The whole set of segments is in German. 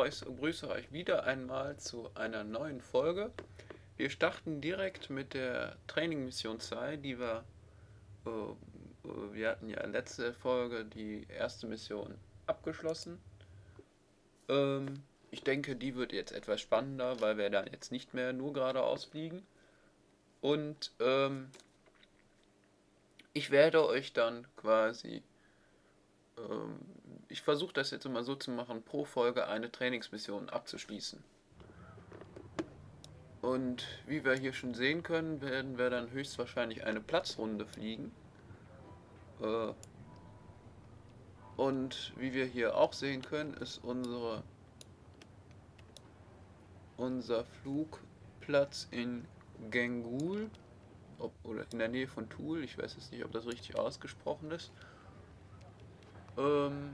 grüße euch wieder einmal zu einer neuen Folge. Wir starten direkt mit der Training-Mission 2, wir hatten ja letzte Folge die erste Mission abgeschlossen. Ich denke, die wird jetzt etwas spannender, weil wir dann jetzt nicht mehr nur geradeaus fliegen. Und ich werde euch dann quasi, ich versuche das jetzt immer so zu machen, pro Folge eine Trainingsmission abzuschließen. Und wie wir hier schon sehen können, werden wir dann höchstwahrscheinlich eine Platzrunde fliegen. Und wie wir hier auch sehen können, ist unser Flugplatz in Gengul oder in der Nähe von Toul. Ich weiß jetzt nicht, ob das richtig ausgesprochen ist. Schauen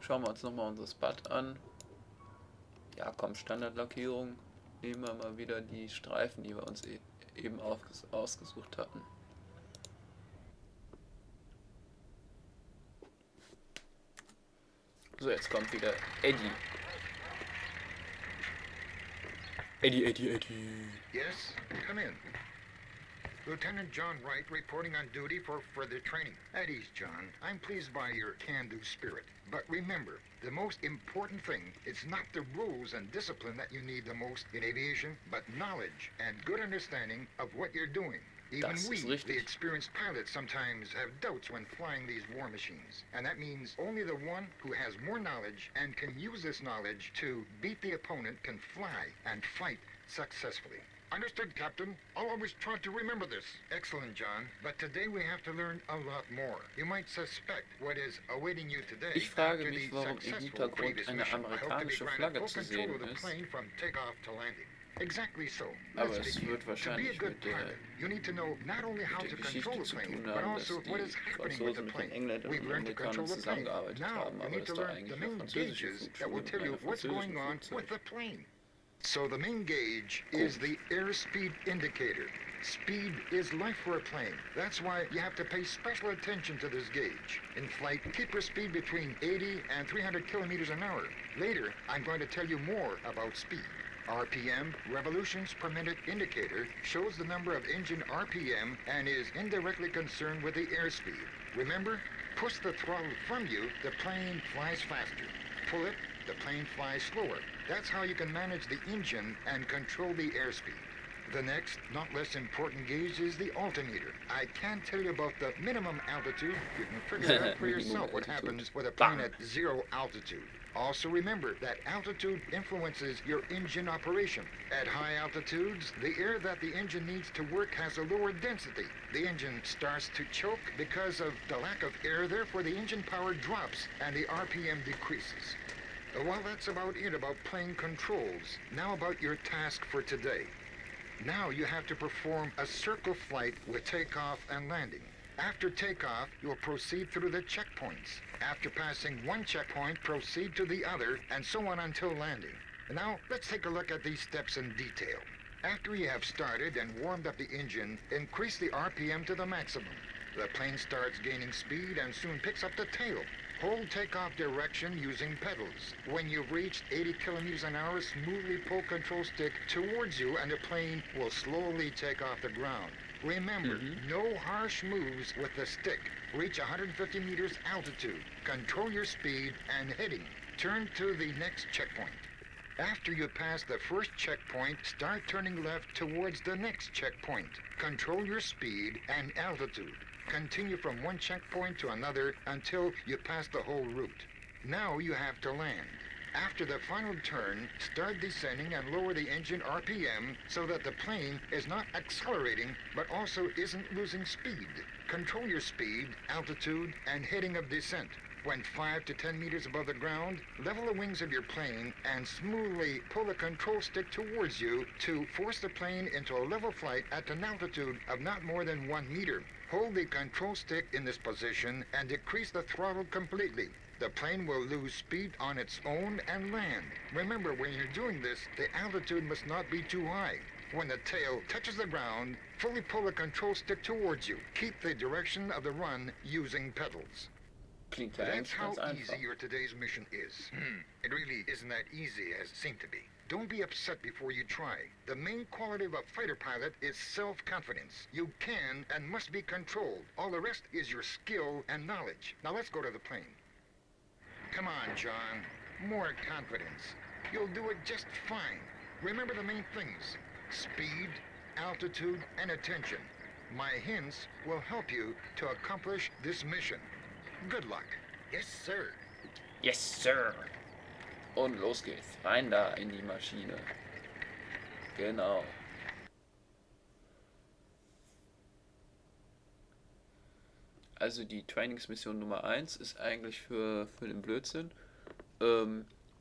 wir uns nochmal unser Spot an. Ja, komm, Standardlackierung. Nehmen wir mal wieder die Streifen, die wir uns eben ausgesucht hatten. So, jetzt kommt wieder Eddie. Eddie. Yes, come in. Lieutenant John Wright reporting on duty for further training. At ease, John. I'm pleased by your can-do spirit. But remember, the most important thing, it's not the rules and discipline that you need the most in aviation, but knowledge and good understanding of what you're doing. Even we, the experienced pilots, sometimes have doubts when flying these war machines. And that means only the one who has more knowledge and can use this knowledge to beat the opponent can fly and fight successfully. Understood, Captain. I'll always try to remember this. Excellent, John. But today we have to learn a lot more. You might suspect what is awaiting you today. Ich frage mich, warum im Hintergrund eine amerikanische Flagge zu sehen ist. Exactly so. Aber es wird wahrscheinlich mit der Geschichte zu tun haben, dass die Franzosen mit den Engländern und Amerikanern zusammengearbeitet haben, aber es da eigentlich auch französische Flugschulen und französische Flugzeuge. So the main gauge is the airspeed indicator. Speed is life for a plane. That's why you have to pay special attention to this gauge. In flight, keep your speed between 80 and 300 kilometers an hour. Later, I'm going to tell you more about speed. RPM, revolutions per minute indicator, shows the number of engine RPM and is indirectly concerned with the airspeed. Remember, push the throttle from you, the plane flies faster. Pull it, the plane flies slower. That's how you can manage the engine and control the airspeed. The next, not less important gauge is the altimeter. I can't tell you about the minimum altitude. You can figure out for yourself what happens with a plane at zero altitude. Also remember that altitude influences your engine operation. At high altitudes, the air that the engine needs to work has a lower density. The engine starts to choke because of the lack of air, therefore the engine power drops and the RPM decreases. Well, that's about it about plane controls. Now about your task for today. Now you have to perform a circle flight with takeoff and landing. After takeoff, you'll proceed through the checkpoints. After passing one checkpoint, proceed to the other, and so on until landing. Now, let's take a look at these steps in detail. After you have started and warmed up the engine, increase the RPM to the maximum. The plane starts gaining speed and soon picks up the tail. Hold takeoff direction using pedals. When you've reached 80 kilometers an hour, smoothly pull control stick towards you and the plane will slowly take off the ground. Remember, no harsh moves with the stick. Reach 150 meters altitude. Control your speed and heading. Turn to the next checkpoint. After you pass the first checkpoint, start turning left towards the next checkpoint. Control your speed and altitude. Continue from one checkpoint to another until you pass the whole route. Now you have to land. After the final turn, start descending and lower the engine RPM so that the plane is not accelerating but also isn't losing speed. Control your speed, altitude, and heading of descent. When 5 to 10 meters above the ground, level the wings of your plane and smoothly pull the control stick towards you to force the plane into a level flight at an altitude of not more than 1 meter. Hold the control stick in this position and decrease the throttle completely. The plane will lose speed on its own and land. Remember, when you're doing this, the altitude must not be too high. When the tail touches the ground, fully pull the control stick towards you. Keep the direction of the run using pedals. Klingt ja That's eigentlich how ganz einfach. easy your today's mission is. It really isn't that easy as it seemed to be. Don't be upset before you try. The main quality of a fighter pilot is self-confidence. You can and must be controlled. All the rest is your skill and knowledge. Now let's go to the plane. Come on, John. More confidence. You'll do it just fine. Remember the main things. Speed, altitude, and attention. My hints will help you to accomplish this mission. Good luck. Yes, sir. Yes, Sir. Und los geht's. Rein da in die Maschine. Genau. Also die Trainingsmission Nummer 1 ist eigentlich für den Blödsinn.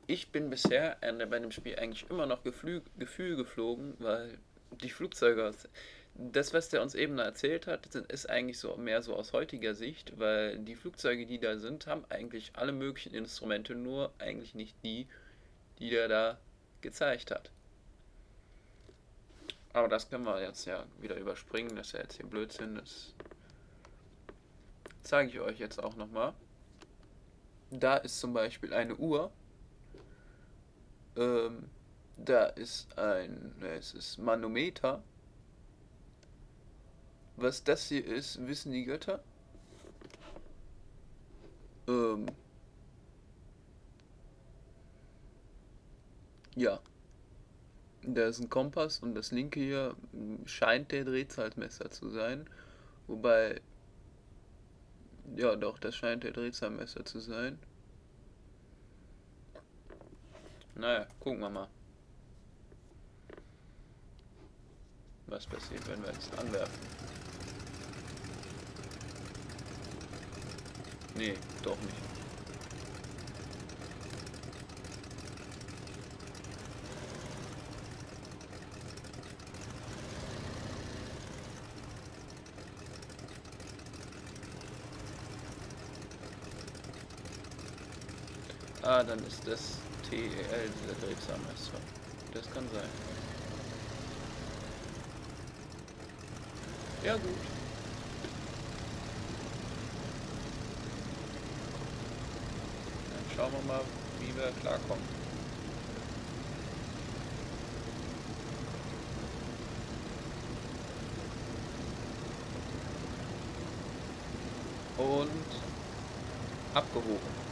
Ich bin bisher bei dem Spiel eigentlich immer noch Gefühl geflogen, weil die Flugzeuge, das was der uns eben erzählt hat, ist eigentlich so mehr so aus heutiger Sicht, weil die Flugzeuge, die da sind, haben eigentlich alle möglichen Instrumente, nur eigentlich nicht die der da gezeigt hat. Aber das können wir jetzt ja wieder überspringen, das ist ja jetzt hier Blödsinn, das zeige ich euch jetzt auch nochmal. Da ist zum Beispiel eine Uhr. Da ist es ist Manometer. Was das hier ist, wissen die Götter. Ja. Da ist ein Kompass und das linke hier scheint der Drehzahlmesser zu sein. Wobei, ja doch, das scheint der Drehzahlmesser zu sein. Naja, gucken wir mal. Was passiert, wenn wir jetzt anwerfen? Nee, doch nicht. Ah, dann ist das TEL, dieser Drehzahlmesser. Das kann sein. Ja gut. Dann schauen wir mal, wie wir klarkommen. Und abgehoben.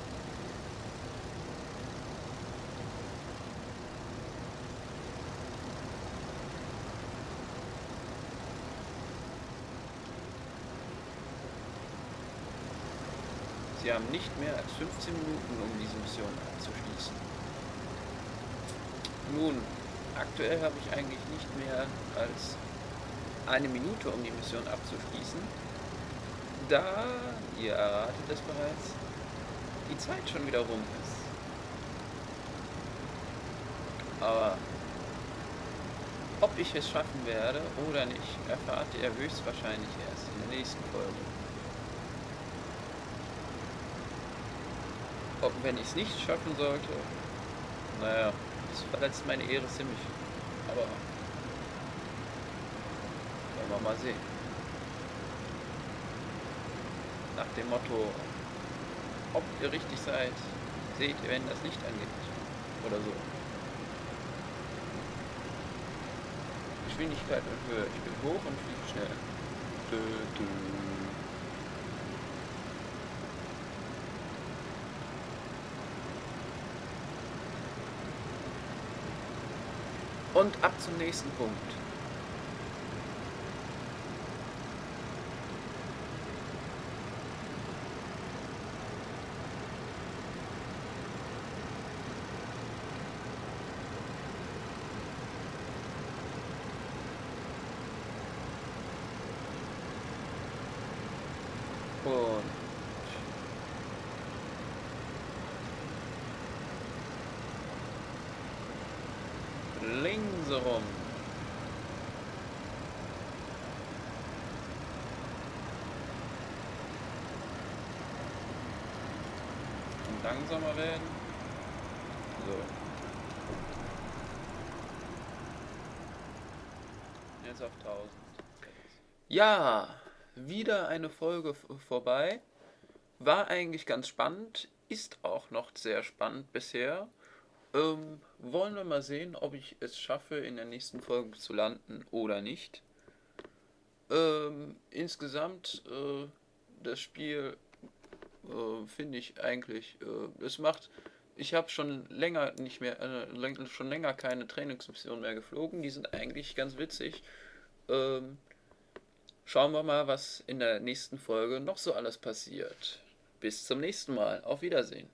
Sie haben nicht mehr als 15 Minuten, um diese Mission abzuschließen. Nun, aktuell habe ich eigentlich nicht mehr als eine Minute, um die Mission abzuschließen, da, ihr erratet es bereits, die Zeit schon wieder rum ist. Aber ob ich es schaffen werde oder nicht, erfahrt ihr höchstwahrscheinlich erst in der nächsten Folge. Wenn ich es nicht schaffen sollte, naja, das verletzt meine Ehre ziemlich. Aber wollen wir mal sehen. Nach dem Motto, ob ihr richtig seid, seht ihr, wenn das Licht angeht. Oder so. Geschwindigkeit und Höhe. Ich bin hoch und fliege schnell. Dö, dö. Und ab zum nächsten Punkt. Und links rum. Und langsamer werden. So. Jetzt auf 1000. Ja, wieder eine Folge vorbei. war eigentlich ganz spannend, ist auch noch sehr spannend bisher. Wollen wir mal sehen, ob ich es schaffe, in der nächsten Folge zu landen oder nicht. Insgesamt, das Spiel finde ich eigentlich, es macht, ich habe schon länger nicht mehr, schon länger keine Trainingsmission mehr geflogen, die sind eigentlich ganz witzig. Schauen wir mal, was in der nächsten Folge noch so alles passiert. Bis zum nächsten Mal, auf Wiedersehen.